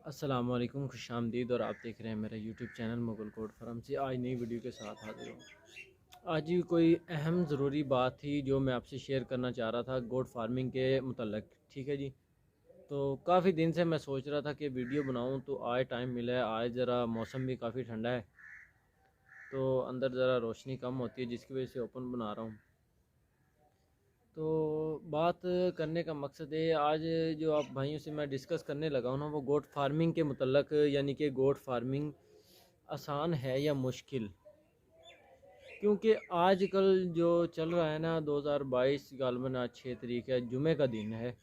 अस्सलामुअलैकुम, खुशामदीद। और आप देख रहे हैं मेरा YouTube channel Mughal code farm से। आज नई वीडियो के साथ हाजिर हूँ। आज ही कोई अहम ज़रूरी बात थी जो मैं आपसे शेयर करना चाह रहा था गोट फार्मिंग के मतलब। ठीक है जी। तो काफ़ी दिन से मैं सोच रहा था कि वीडियो बनाऊँ, तो आज टाइम मिला है। आज ज़रा मौसम भी काफ़ी ठंडा है, तो अंदर ज़रा रोशनी कम होती है, जिसकी वजह से ओपन बना रहा हूँ। तो बात करने का मकसद है आज जो आप भाइयों से मैं डिस्कस करने लगा हूँ ना, वो गोट फार्मिंग के मतलब, यानी कि गोट फार्मिंग आसान है या मुश्किल। क्योंकि आजकल जो चल रहा है ना, 2022 गालबन आज 6 तारीख है, जुमे का दिन है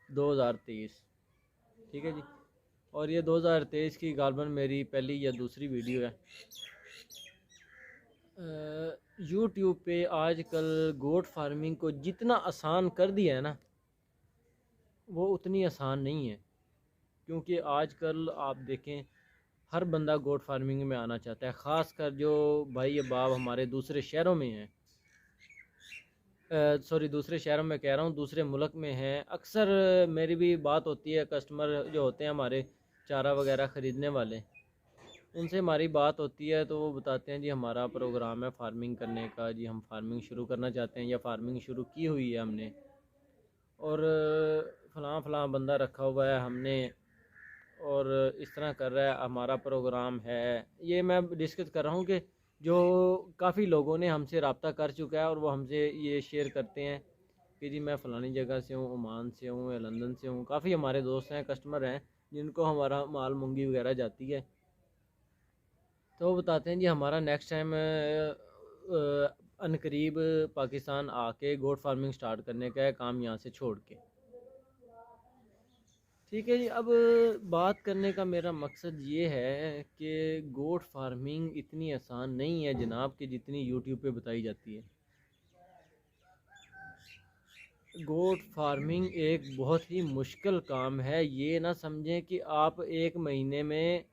2023। ठीक है जी। और ये 2023 की गालबन मेरी पहली या दूसरी वीडियो है। यूट्यूब पे आजकल गोट फार्मिंग को जितना आसान कर दिया है ना, वो उतनी आसान नहीं है। क्योंकि आजकल आप देखें, हर बंदा गोट फार्मिंग में आना चाहता है, ख़ासकर जो भाई बाप हमारे दूसरे शहरों में हैं, सॉरी दूसरे शहरों में कह रहा हूँ, दूसरे मुल्क में हैं। अक्सर मेरी भी बात होती है, कस्टमर जो होते हैं हमारे चारा वगैरह ख़रीदने वाले, उनसे हमारी बात होती है, तो वो बताते हैं जी हमारा प्रोग्राम है फार्मिंग करने का, जी हम फार्मिंग शुरू करना चाहते हैं या फार्मिंग शुरू की हुई है हमने, और फ़लाँ फ़लाँ बंदा रखा हुआ है हमने, और इस तरह कर रहा है, हमारा प्रोग्राम है। ये मैं डिस्कस कर रहा हूँ कि जो काफ़ी लोगों ने हमसे रब्ता कर चुका है और वो हमसे ये शेयर करते हैं कि जी मैं फ़लानी जगह से हूँ, ओमान से हूँ या लंदन से हूँ। काफ़ी हमारे दोस्त हैं, कस्टमर हैं, जिनको हमारा माल मुंगी वगैरह जाती है, तो वो बताते हैं जी हमारा नेक्स्ट टाइम अनकरीब पाकिस्तान आके गोट फार्मिंग स्टार्ट करने का है, काम यहाँ से छोड़ के। ठीक है जी। अब बात करने का मेरा मकसद ये है कि गोट फार्मिंग इतनी आसान नहीं है जनाब कि जितनी यूट्यूब पे बताई जाती है। गोट फार्मिंग एक बहुत ही मुश्किल काम है। ये ना समझें कि आप एक महीने में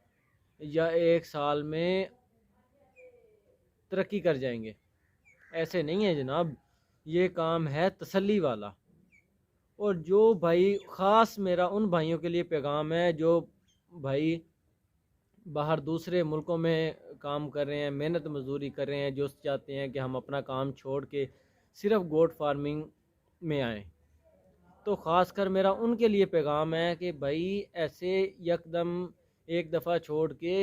या एक साल में तरक्की कर जाएंगे, ऐसे नहीं है जनाब। ये काम है तसल्ली वाला। और जो भाई, ख़ास मेरा उन भाइयों के लिए पैगाम है जो भाई बाहर दूसरे मुल्कों में काम कर रहे हैं, मेहनत मजदूरी कर रहे हैं, जो चाहते हैं कि हम अपना काम छोड़ के सिर्फ गोट फार्मिंग में आएँ, तो ख़ासकर मेरा उनके लिए पैगाम है कि भाई ऐसे यकदम एक दफ़ा छोड़ के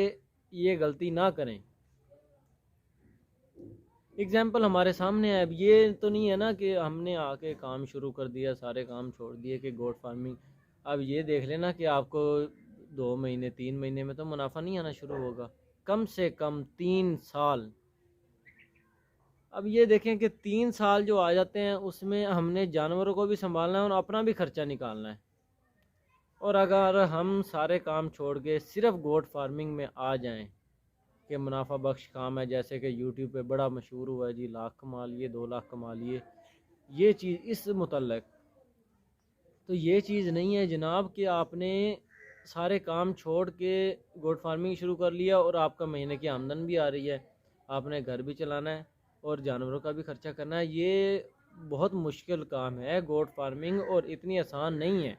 ये गलती ना करें। एग्जाम्पल हमारे सामने है। अब ये तो नहीं है ना कि हमने आके काम शुरू कर दिया, सारे काम छोड़ दिए कि गोट फार्मिंग। अब ये देख लेना कि आपको 2 महीने 3 महीने में तो मुनाफा नहीं आना शुरू होगा, कम से कम 3 साल। अब ये देखें कि 3 साल जो आ जाते हैं, उसमें हमने जानवरों को भी संभालना है और अपना भी खर्चा निकालना है। और अगर हम सारे काम छोड़ के सिर्फ गोट फार्मिंग में आ जाएं कि मुनाफा बख्श काम है, जैसे कि यूट्यूब पे बड़ा मशहूर हुआ है जी, लाख कमा लिए, 2 लाख कमा लिए, ये चीज़ इस मुतल्लक, तो ये चीज़ नहीं है जनाब कि आपने सारे काम छोड़ के गोट फार्मिंग शुरू कर लिया और आपका महीने की आमदन भी आ रही है, आपने घर भी चलाना है और जानवरों का भी खर्चा करना है। ये बहुत मुश्किल काम है गोट फार्मिंग, और इतनी आसान नहीं है।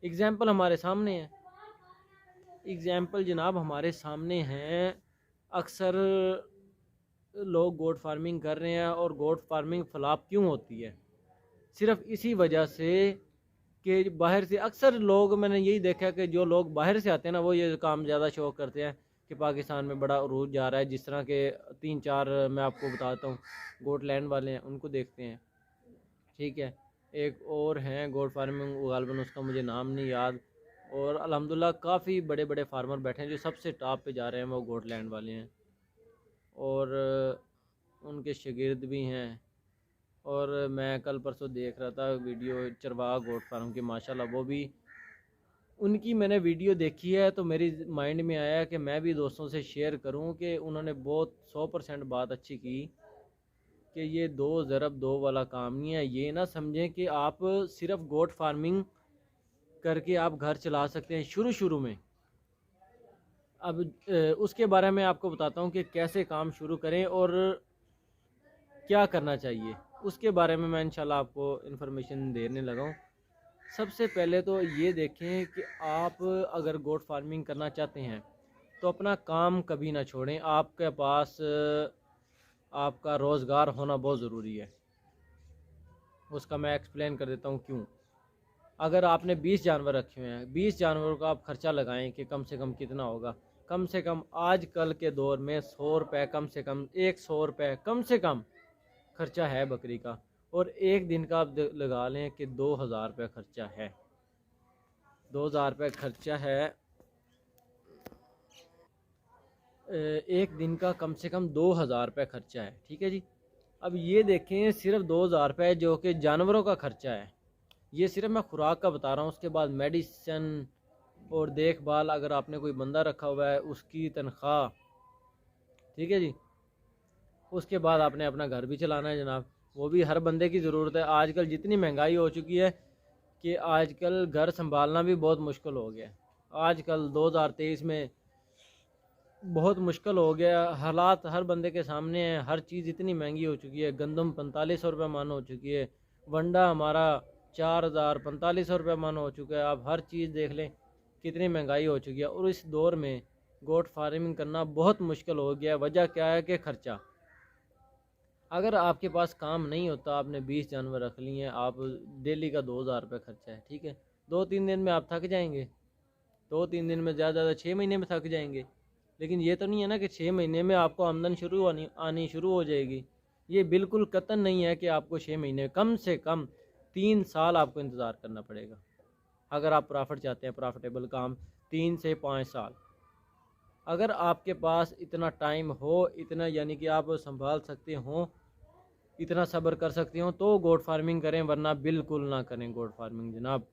एग्ज़ाम्पल हमारे सामने है, एग्ज़ाम्पल जनाब हमारे सामने हैं। अक्सर लोग गोट फार्मिंग कर रहे हैं, और गोट फार्मिंग फ्लॉप क्यों होती है? सिर्फ इसी वजह से कि बाहर से अक्सर लोग, मैंने यही देखा कि जो लोग बाहर से आते हैं ना, वो ये काम ज़्यादा शौक करते हैं कि पाकिस्तान में बड़ा अरूज जा रहा है। जिस तरह के 3 4 मैं आपको बताता हूँ, गोट लैंड वाले हैं, उनको देखते हैं। ठीक है। एक और हैं गोट फार्मिंग, गालबन उसका मुझे नाम नहीं याद, और अल्हम्दुलिल्लाह काफ़ी बड़े बड़े फार्मर बैठे हैं, जो सबसे टॉप पे जा रहे हैं वो गोट लैंड वाले हैं, और उनके शागिर्द भी हैं। और मैं कल परसों देख रहा था वीडियो चरवाहा गोट फार्म की, माशाल्लाह वो भी, उनकी मैंने वीडियो देखी है, तो मेरी माइंड में आया कि मैं भी दोस्तों से शेयर करूं कि उन्होंने बहुत 100% बात अच्छी की कि ये दो ज़रब दो वाला काम नहीं है। ये ना समझें कि आप सिर्फ गोट फार्मिंग करके आप घर चला सकते हैं शुरू शुरू में। अब उसके बारे में आपको बताता हूँ कि कैसे काम शुरू करें और क्या करना चाहिए, उसके बारे में मैं इंशाल्लाह आपको इन्फॉर्मेशन देने लगा हूँ। सबसे पहले तो ये देखें कि आप अगर गोट फार्मिंग करना चाहते हैं तो अपना काम कभी ना छोड़ें। आपके पास आपका रोज़गार होना बहुत ज़रूरी है। उसका मैं एक्सप्लेन कर देता हूँ क्यों। अगर आपने 20 जानवर रखे हुए हैं, 20 जानवरों का आप खर्चा लगाएं कि कम से कम कितना होगा। कम से कम आजकल के दौर में 100 रुपये, कम से कम 100 रुपये कम से कम खर्चा है बकरी का। और एक दिन का आप लगा लें कि 2000 रुपये खर्चा है। 2000 रुपये खर्चा है एक दिन का, कम से कम 2000 रुपये खर्चा है। ठीक है जी। अब ये देखें सिर्फ 2000 रुपये जो कि जानवरों का खर्चा है, ये सिर्फ मैं खुराक का बता रहा हूँ। उसके बाद मेडिसिन और देखभाल, अगर आपने कोई बंदा रखा हुआ है उसकी तनख्वाह, ठीक है जी। उसके बाद आपने अपना घर भी चलाना है जनाब, वो भी हर बंदे की ज़रूरत है। आजकल जितनी महंगाई हो चुकी है कि आजकल घर संभालना भी बहुत मुश्किल हो गया। आजकल 2023 में बहुत मुश्किल हो गया, हालात हर बंदे के सामने हैं। हर चीज़ इतनी महंगी हो चुकी है। गंदम 4500 रुपये मन हो चुकी है, वंडा हमारा 4000 4500 रुपये मन हो चुका है। आप हर चीज़ देख लें कितनी महंगाई हो चुकी है। और इस दौर में गोट फार्मिंग करना बहुत मुश्किल हो गया। वजह क्या है कि खर्चा। अगर आपके पास काम नहीं होता, आपने 20 जानवर रख लिए हैं, आप डेली का 2000 रुपये खर्चा है, ठीक है। 2-3 दिन में आप थक जाएंगे, 2-3 दिन में ज़्यादा 6 महीने में थक जाएंगे। लेकिन ये तो नहीं है ना कि 6 महीने में आपको आमदन आनी शुरू हो जाएगी। ये बिल्कुल कतई नहीं है कि आपको 6 महीने, कम से कम 3 साल आपको इंतज़ार करना पड़ेगा। अगर आप प्रॉफिट चाहते हैं, प्रॉफिटेबल काम, 3 से 5 साल। अगर आपके पास इतना टाइम हो, इतना यानी कि आप संभाल सकते हो, इतना सब्र कर सकते हो, तो गोट फार्मिंग करें, वरना बिल्कुल ना करें गोट फार्मिंग जनाब।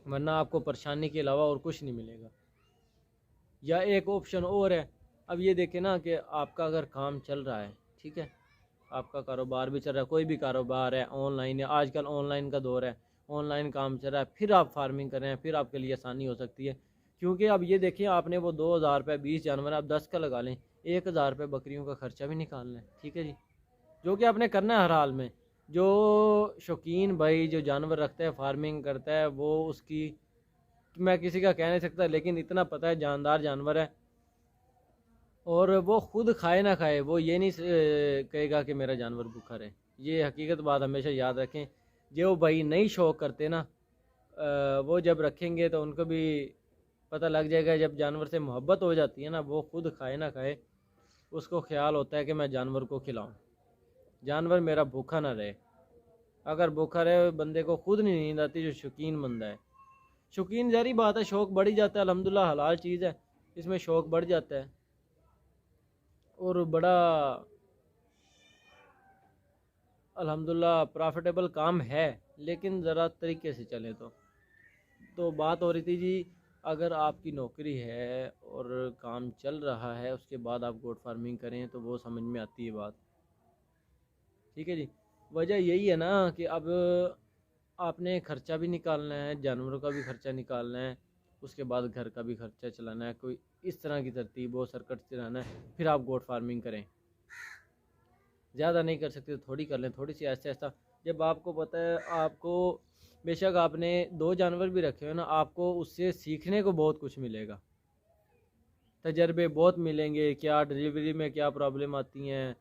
वरना आपको परेशानी के अलावा और कुछ नहीं मिलेगा। या एक ऑप्शन और है। अब ये देखें ना कि आपका अगर काम चल रहा है, ठीक है, आपका कारोबार भी चल रहा है, कोई भी कारोबार है, ऑनलाइन है, आजकल ऑनलाइन का दौर है, ऑनलाइन काम चल रहा है, फिर आप फार्मिंग कर रहे हैं, फिर आपके लिए आसानी हो सकती है। क्योंकि अब ये देखिए, आपने वो 2000 रुपये 20 जानवर, आप 10 का लगा लें, 1000 रुपये बकरियों का खर्चा भी निकालना है, ठीक है जी, जो कि आपने करना है हर हाल में। जो शौकीन भाई जो जानवर रखता है, फार्मिंग करता है, वो उसकी मैं किसी का कह नहीं सकता, लेकिन इतना पता है जानदार जानवर है। और वो खुद खाए ना खाए, वो ये नहीं कहेगा कि मेरा जानवर भूखा रहे। ये हकीकत बात हमेशा याद रखें। जो भाई नहीं शौक करते ना, वो जब रखेंगे तो उनको भी पता लग जाएगा। जब जानवर से मोहब्बत हो जाती है ना, वो खुद खाए ना खाए, उसको ख्याल होता है कि मैं जानवर को खिलाऊं, जानवर मेरा भूखा ना रहे। अगर भूखा रहे, बंदे को खुद नहीं नींद आती, जो शौकीन बंदा है। शौकीन ज़ाहिर बात है, शौक़ बढ़ जाता है, अल्हम्दुलिल्लाह हलाल चीज़ है, इसमें शौक़ बढ़ जाता है और बड़ा अल्हम्दुलिल्लाह प्रॉफिटेबल काम है। लेकिन ज़रा तरीके से चले तो बात हो रही थी जी, अगर आपकी नौकरी है और काम चल रहा है, उसके बाद आप गोट फार्मिंग करें तो वो समझ में आती है बात, ठीक है जी। वजह यही है ना कि अब आपने खर्चा भी निकालना है, जानवरों का भी खर्चा निकालना है, उसके बाद घर का भी खर्चा चलाना है। कोई इस तरह की तरतीब वो सर्कट चलाना है, फिर आप गोट फार्मिंग करें। ज़्यादा नहीं कर सकते तो थोड़ी कर लें, थोड़ी सी ऐसा ऐसा। जब आपको पता है, आपको बेशक आपने 2 जानवर भी रखे हो ना, आपको उससे सीखने को बहुत कुछ मिलेगा, तजर्बे बहुत मिलेंगे। क्या डिलीवरी में क्या प्रॉब्लम आती हैं,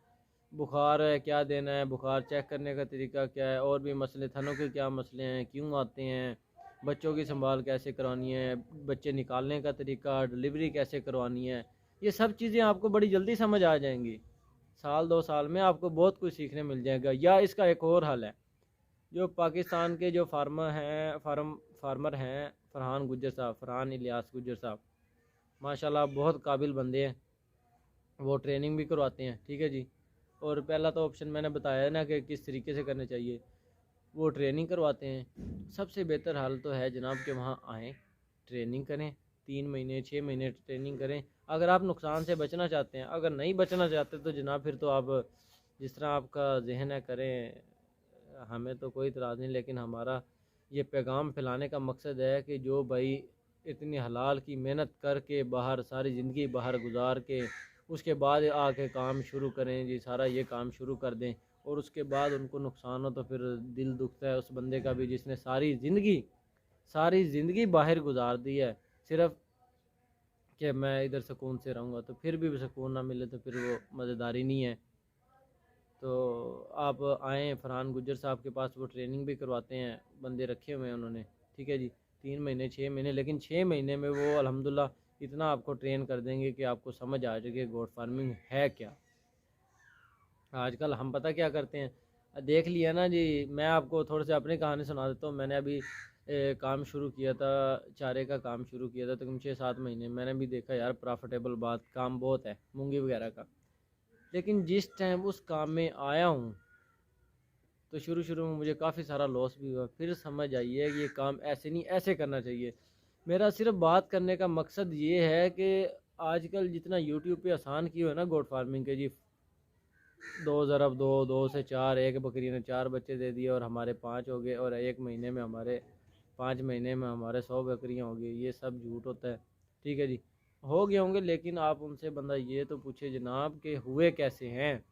बुखार है क्या देना है, बुखार चेक करने का तरीका क्या है, और भी मसले, थनों के क्या मसले हैं, क्यों आते हैं, बच्चों की संभाल कैसे करवानी है, बच्चे निकालने का तरीका, डिलीवरी कैसे करवानी है, ये सब चीज़ें आपको बड़ी जल्दी समझ आ जाएंगी। 1-2 साल में आपको बहुत कुछ सीखने मिल जाएगा। या इसका एक और हल है, जो पाकिस्तान के जो फार्मर हैं, फरहान गुज्जर साहब, फरहान इलियास गुज्जर साहब, माशाल्लाह बहुत काबिल बंदे हैं। वो ट्रेनिंग भी करवाते हैं, ठीक है जी। और पहला तो ऑप्शन मैंने बताया है ना कि किस तरीके से करने चाहिए, वो ट्रेनिंग करवाते हैं। सबसे बेहतर हाल तो है जनाब कि वहाँ आएँ, ट्रेनिंग करें, 3 महीने 6 महीने ट्रेनिंग करें। अगर आप नुकसान से बचना चाहते हैं, अगर नहीं बचना चाहते तो जनाब फिर तो आप जिस तरह आपका जहन है करें, हमें तो कोई इतराज़ नहीं। लेकिन हमारा ये पैगाम फैलाने का मकसद है कि जो भाई इतनी हलाल की मेहनत करके बाहर सारी ज़िंदगी बाहर गुजार के उसके बाद आके काम शुरू करें जी, सारा ये काम शुरू कर दें और उसके बाद उनको नुकसान हो तो फिर दिल दुखता है उस बंदे का भी जिसने सारी ज़िंदगी बाहर गुजार दी है सिर्फ कि मैं इधर सुकून से रहूँगा, तो फिर भी सुकून ना मिले तो फिर वो मज़ेदारी नहीं है। तो आप आएँ फरहान गुज्जर साहब के पास, वो ट्रेनिंग भी करवाते हैं, बंदे रखे हुए हैं उन्होंने, ठीक है जी। 3 महीने 6 महीने, लेकिन 6 महीने में वो अल्हम्दुलिल्लाह इतना आपको ट्रेन कर देंगे कि आपको समझ आ जाएगी गोट फार्मिंग है क्या। आजकल हम पता क्या करते हैं, देख लिया ना जी। मैं आपको थोड़े से अपनी कहानी सुना देता हूँ। मैंने अभी काम शुरू किया था, चारे का काम शुरू किया था तकरीबन 6-7 महीने। मैंने भी देखा यार प्रॉफिटेबल बात, काम बहुत है मूंगी वगैरह का। लेकिन जिस टाइम उस काम में आया हूँ तो शुरू शुरू में मुझे काफ़ी सारा लॉस भी हुआ। फिर समझ आई है कि ये काम ऐसे नहीं, ऐसे करना चाहिए। मेरा सिर्फ बात करने का मकसद ये है कि आजकल जितना यूट्यूब पे आसान की हो ना गोट फार्मिंग के जी, 2 ज़रब 2, 2 से 4, एक बकरी ने 4 बच्चे दे दिए और हमारे 5 हो गए, और 1 महीने में हमारे 5 महीने में हमारे 100 बकरियाँ हो गई। ये सब झूठ होता है, ठीक है जी। हो गए होंगे, लेकिन आप उनसे बंदा ये तो पूछे जनाब कि हुए कैसे हैं,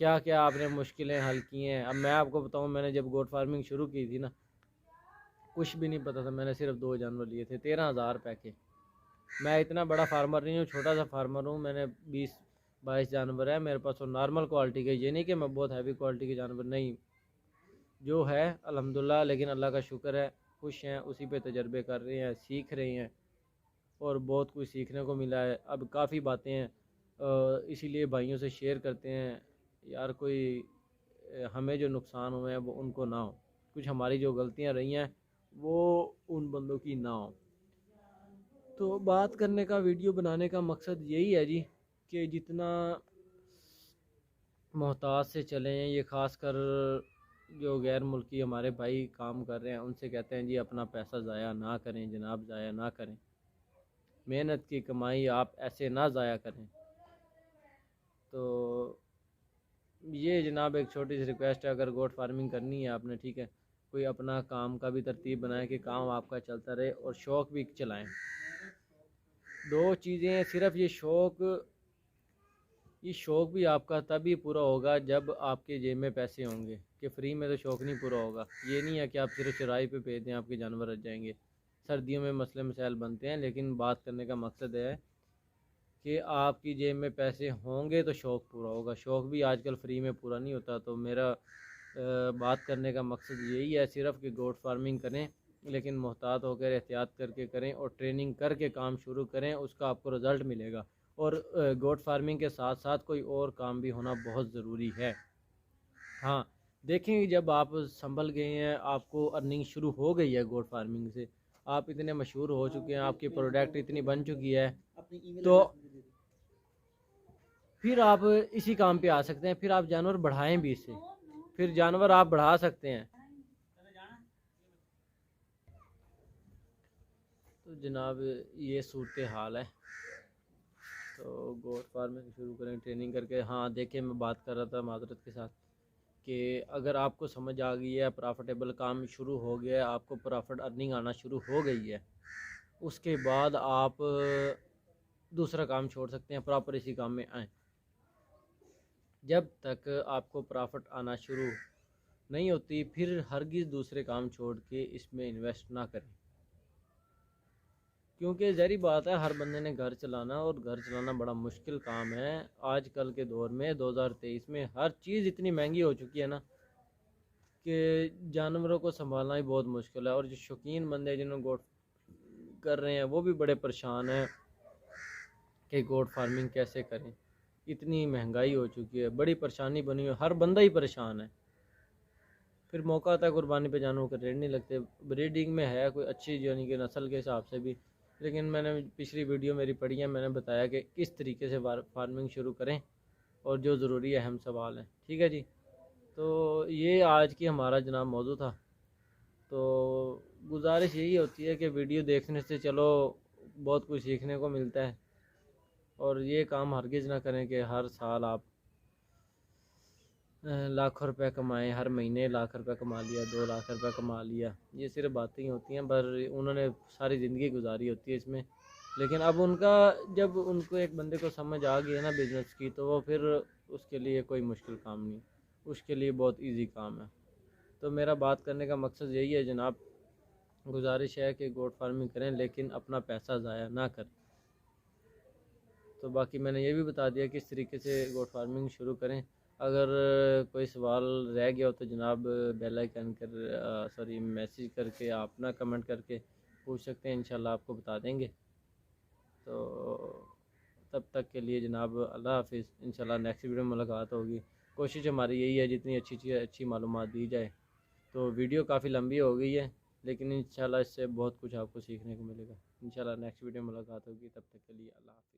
क्या क्या आपने मुश्किलें हल की हैं। अब मैं आपको बताऊं, मैंने जब गोट फार्मिंग शुरू की थी ना, कुछ भी नहीं पता था। मैंने सिर्फ 2 जानवर लिए थे 13,000 रुपये के। मैं इतना बड़ा फार्मर नहीं हूँ, छोटा सा फार्मर हूँ। मैंने 20-22 जानवर है मेरे पास, और नॉर्मल क्वालिटी के। ये नहीं कि मैं बहुत हैवी क्वालिटी के जानवर, नहीं, जो है अल्हम्दुलिल्लाह। लेकिन अल्लाह का शुक्र है, खुश हैं, उसी पे तजर्बे कर रहे हैं, सीख रहे हैं, और बहुत कुछ सीखने को मिला है। अब काफ़ी बातें हैं, इसीलिए भाइयों से शेयर करते हैं यार। कोई हमें जो नुकसान हुए हैं वो उनको ना हो, कुछ हमारी जो गलतियां रही हैं वो उन बंदों की ना हो। तो बात करने का, वीडियो बनाने का मकसद यही है जी कि जितना मोहताज से चलें। ये ख़ास कर जो गैर मुल्की हमारे भाई काम कर रहे हैं उनसे कहते हैं जी अपना पैसा ज़ाया ना करें जनाब, ज़ाया ना करें। मेहनत की कमाई आप ऐसे ना ज़ाया करें। तो ये जनाब एक छोटी सी रिक्वेस्ट है, अगर गोट फार्मिंग करनी है आपने, ठीक है, कोई अपना काम का भी तरतीब बनाए कि काम आपका चलता रहे और शौक़ भी चलाएं। 2 चीज़ें सिर्फ, ये शौक़ भी आपका तभी पूरा होगा जब आपके जेब में पैसे होंगे, कि फ्री में तो शौक़ नहीं पूरा होगा। ये नहीं है कि आप सिर्फ चराई पे भेज दें आपके जानवर रह जाएंगे। सर्दियों में मसले मसाइल बनते हैं, लेकिन बात करने का मकसद है कि आपकी जेब में पैसे होंगे तो शौक़ पूरा होगा। शौक़ भी आजकल फ्री में पूरा नहीं होता। तो मेरा बात करने का मकसद यही है सिर्फ कि गोट फार्मिंग करें, लेकिन मोहतात होकर एहतियात करके करें, और ट्रेनिंग करके काम शुरू करें, उसका आपको रिज़ल्ट मिलेगा। और गोट फार्मिंग के साथ साथ कोई और काम भी होना बहुत ज़रूरी है। हाँ, देखेंगे जब आप संभल गए हैं, आपको अर्निंग शुरू हो गई है गोट फार्मिंग से, आप इतने मशहूर हो चुके हैं, आपकी प्रोडक्ट इतनी बन चुकी है, तो फिर आप इसी काम पे आ सकते हैं। फिर आप जानवर बढ़ाएं भी इससे, फिर जानवर आप बढ़ा सकते हैं। तो जनाब ये सूरत हाल है। तो गोट फार्मिंग शुरू करें ट्रेनिंग करके। हाँ देखिए, मैं बात कर रहा था माजरत के साथ कि अगर आपको समझ आ गई है, प्रॉफिटेबल काम शुरू हो गया है, आपको प्रॉफिट अर्निंग आना शुरू हो गई है, उसके बाद आप दूसरा काम छोड़ सकते हैं, प्रॉपर इसी काम में आएँ। जब तक आपको प्रॉफिट आना शुरू नहीं होती, फिर हरगिज़ दूसरे काम छोड़ के इसमें इन्वेस्ट ना करें, क्योंकि ज़ाहिर बात है हर बंदे ने घर चलाना, और घर चलाना बड़ा मुश्किल काम है। आजकल के दौर में 2023 में हर चीज़ इतनी महंगी हो चुकी है ना कि जानवरों को संभालना ही बहुत मुश्किल है। और जो शौकीन बंदे जिन्होंने गोट कर रहे हैं वो भी बड़े परेशान हैं कि गोट फार्मिंग कैसे करें। इतनी महंगाई हो चुकी है, बड़ी परेशानी बनी हुई है, हर बंदा ही परेशान है। फिर मौका आता है कुर्बानी पे जानवरों के रेट नहीं लगते। ब्रीडिंग में है कोई अच्छी, यानी कि नस्ल के हिसाब से भी, लेकिन मैंने पिछली वीडियो मेरी पढ़ी है, मैंने बताया कि किस तरीके से फार्मिंग शुरू करें और जो ज़रूरी अहम सवाल हैं, ठीक है जी। तो ये आज की हमारा जनाब मौजू था। तो गुजारिश यही होती है कि वीडियो देखने से चलो बहुत कुछ सीखने को मिलता है, और ये काम हरगिज़ ना करें कि हर साल आप लाखों रुपए कमाएं, हर महीने लाख रुपए कमा लिया, 2 लाख रुपए कमा लिया। ये सिर्फ बातें ही होती हैं, पर उन्होंने सारी ज़िंदगी गुजारी होती है इसमें। लेकिन अब जब उनको एक बंदे को समझ आ गई है ना बिज़नेस की, तो वो फिर उसके लिए कोई मुश्किल काम नहीं। उसके लिए बहुत इजी काम है। तो मेरा बात करने का मकसद यही है जनाब, गुजारिश है कि गोट फार्मिंग करें लेकिन अपना पैसा ज़ाया ना करें। तो बाकी मैंने ये भी बता दिया किस तरीके से गोट फार्मिंग शुरू करें। अगर कोई सवाल रह गया हो तो जनाब बेल आइकन कर मैसेज करके आप ना कमेंट करके पूछ सकते हैं, इंशाल्लाह आपको बता देंगे। तो तब तक के लिए जनाब अल्लाह हाफिज़, इंशाल्लाह नेक्स्ट वीडियो में मुलाकात होगी। कोशिश हमारी यही है जितनी अच्छी चीज़ अच्छी मालूमात दी जाए। तो वीडियो काफ़ी लंबी हो गई है लेकिन इंशाल्लाह इससे बहुत कुछ आपको सीखने को मिलेगा। इंशाल्लाह नेक्स्ट वीडियो में मुलाकात होगी, तब तक के लिए अल्लाह हाफिज़।